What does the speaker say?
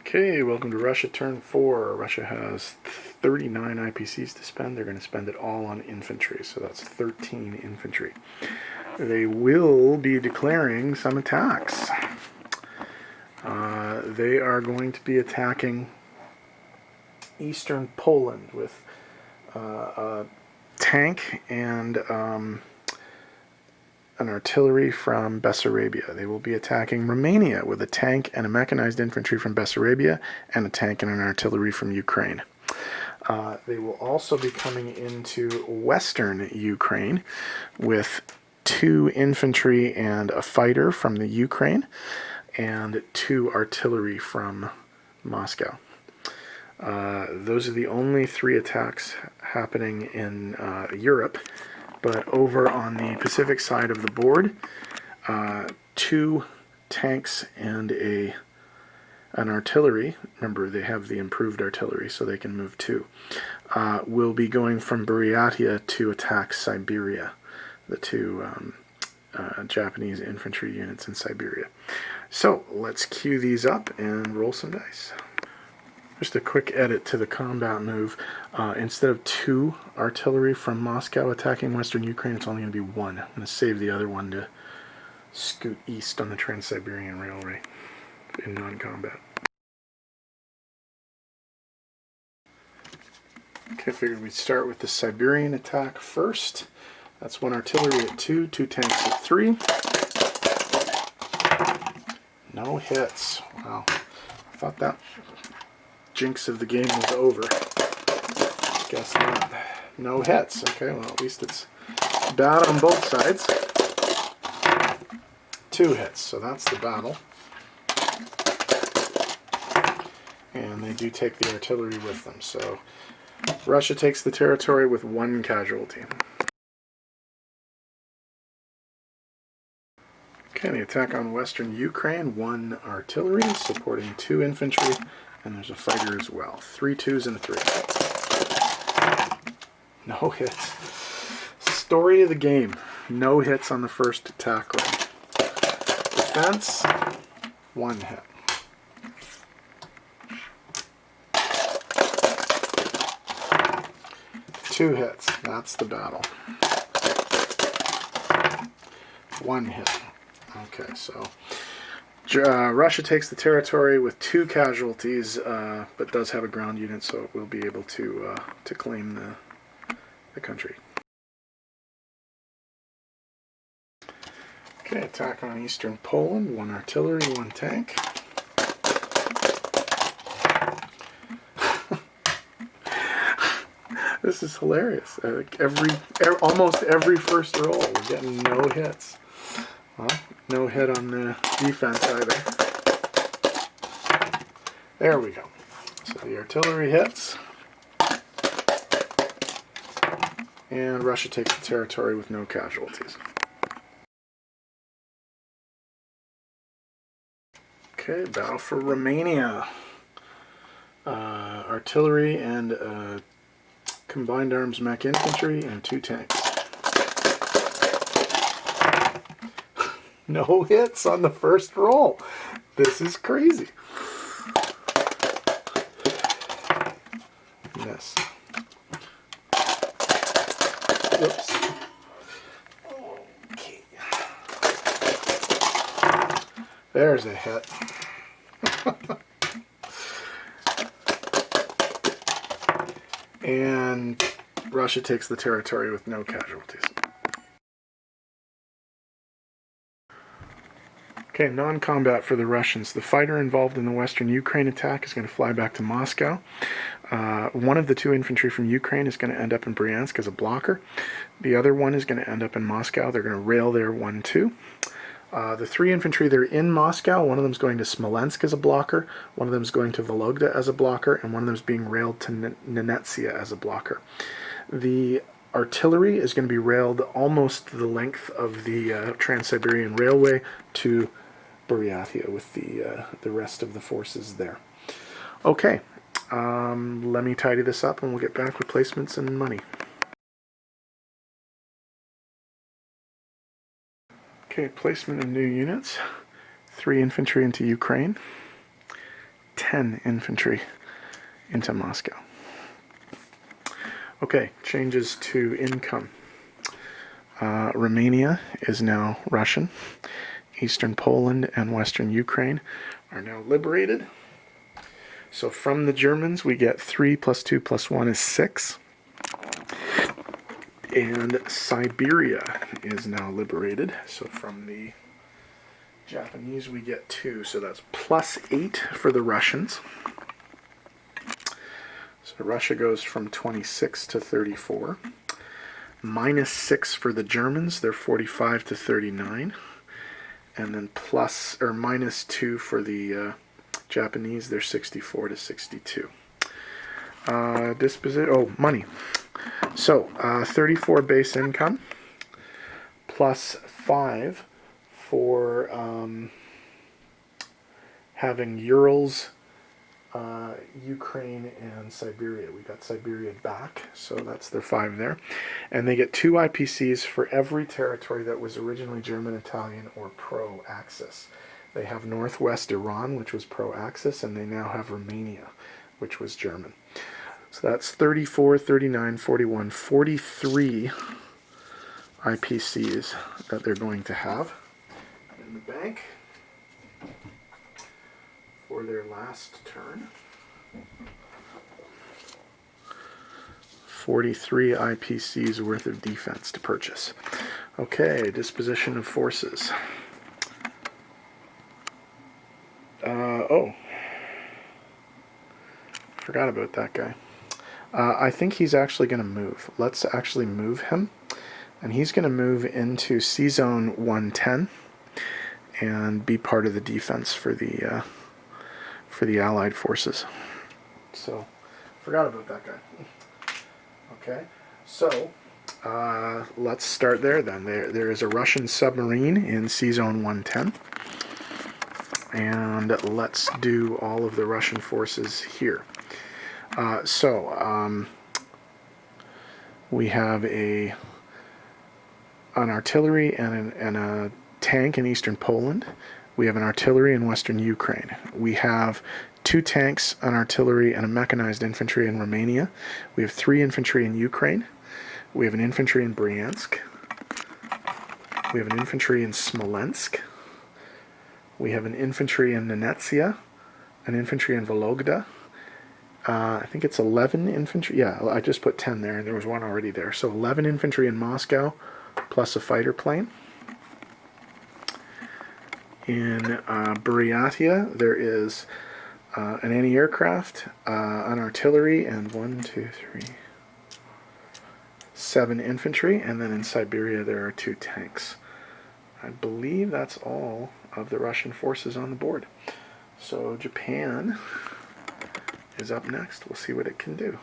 Okay, welcome to Russia, turn 4. Russia has 39 IPCs to spend. They're going to spend it all on infantry, so that's 13 infantry. They will be declaring some attacks. They are going to be attacking Eastern Poland with a tank and an artillery from Bessarabia. They will be attacking Romania with a tank and a mechanized infantry from Bessarabia and a tank and an artillery from Ukraine. They will also be coming into Western Ukraine with 2 infantry and a fighter from the Ukraine and 2 artillery from Moscow. Those are the only 3 attacks happening in Europe. But over on the Pacific side of the board, 2 tanks and an artillery, remember they have the improved artillery so they can move 2, will be going from Buryatia to attack Siberia, the 2 Japanese infantry units in Siberia. So let's queue these up and roll some dice. Just a quick edit to the combat move. Instead of 2 artillery from Moscow attacking Western Ukraine, it's only going to be 1. I'm going to save the other one to scoot east on the Trans-Siberian Railway in non-combat. Okay, I figured we'd start with the Siberian attack first. That's 1 artillery at 2, 2 tanks at 3. No hits. Wow. I thought that jinx of the game was over. Guess not. No hits. Okay, well at least it's bad on both sides. 2 hits, so that's the battle. And they do take the artillery with them, so Russia takes the territory with 1 casualty. Okay, the attack on Western Ukraine, 1 artillery supporting 2 infantry. And there's a fighter as well. 3 2s and a 3. No hits. Story of the game. No hits on the first attack run. Defense, 1 hit. Two hits. That's the battle. 1 hit. Okay, so Russia takes the territory with 2 casualties, but does have a ground unit, so it will be able to claim the country. Okay, attack on Eastern Poland, 1 artillery, 1 tank. This is hilarious. Almost every first roll, we're getting no hits. Well, no hit on the defense either. There we go. So the artillery hits. And Russia takes the territory with no casualties. Okay, battle for Romania. Artillery and combined arms mech infantry and 2 tanks. No hits on the first roll. This is crazy. Miss. Whoops. Okay. There's a hit. And Russia takes the territory with no casualties. Okay, non-combat for the Russians. The fighter involved in the Western Ukraine attack is going to fly back to Moscow. 1 of the 2 infantry from Ukraine is going to end up in Bryansk as a blocker. The other one is going to end up in Moscow. They're going to rail there 1-2. The 3 infantry, they're in Moscow. 1 of them is going to Smolensk as a blocker. 1 of them is going to Vologda as a blocker. And 1 of them is being railed to Nenetsia as a blocker. The artillery is going to be railed almost the length of the Trans-Siberian Railway to Buryatia with the rest of the forces there. Okay, let me tidy this up and we'll get back with placements and money. Okay, placement of new units. 3 infantry into Ukraine. 10 infantry into Moscow. Okay, changes to income. Romania is now Russian. Eastern Poland and Western Ukraine are now liberated. So from the Germans, we get 3 plus 2 plus 1 is 6. And Siberia is now liberated. So from the Japanese, we get 2. So that's plus 8 for the Russians. So Russia goes from 26 to 34. Minus 6 for the Germans, they're 45 to 39. And then plus or minus 2 for the Japanese, they're 64 to 62. Money. So 34 base income plus 5 for having Urals, Ukraine, and Siberia. We got Siberia back, so that's their 5 there. And they get 2 IPCs for every territory that was originally German, Italian, or pro-Axis. They have Northwest Iran, which was pro-Axis, and they now have Romania, which was German. So that's 34, 39, 41, 43 IPCs that they're going to have in the bank for their last turn. 43 IPCs worth of defense to purchase. Okay, disposition of forces. Forgot about that guy. I think he's actually going to move. Let's actually move him. And he's going to move into C-Zone 110 and be part of the defense for the Allied forces. So, forgot about that guy. Okay, so let's start there then. There is a Russian submarine in C-Zone 110. And let's do all of the Russian forces here. We have an artillery and a tank in Eastern Poland. We have an artillery in Western Ukraine. We have 2 tanks, an artillery, and a mechanized infantry in Romania. We have 3 infantry in Ukraine. We have an infantry in Bryansk. We have an infantry in Smolensk. We have an infantry in Nenetsia, an infantry in Vologda. I think it's 11 infantry. Yeah, I just put 10 there, and there was one already there. So 11 infantry in Moscow, plus a fighter plane. In Buryatia, there is an anti-aircraft, an artillery, and 7 infantry. And then in Siberia, there are 2 tanks. I believe that's all of the Russian forces on the board. So Japan is up next. We'll see what it can do.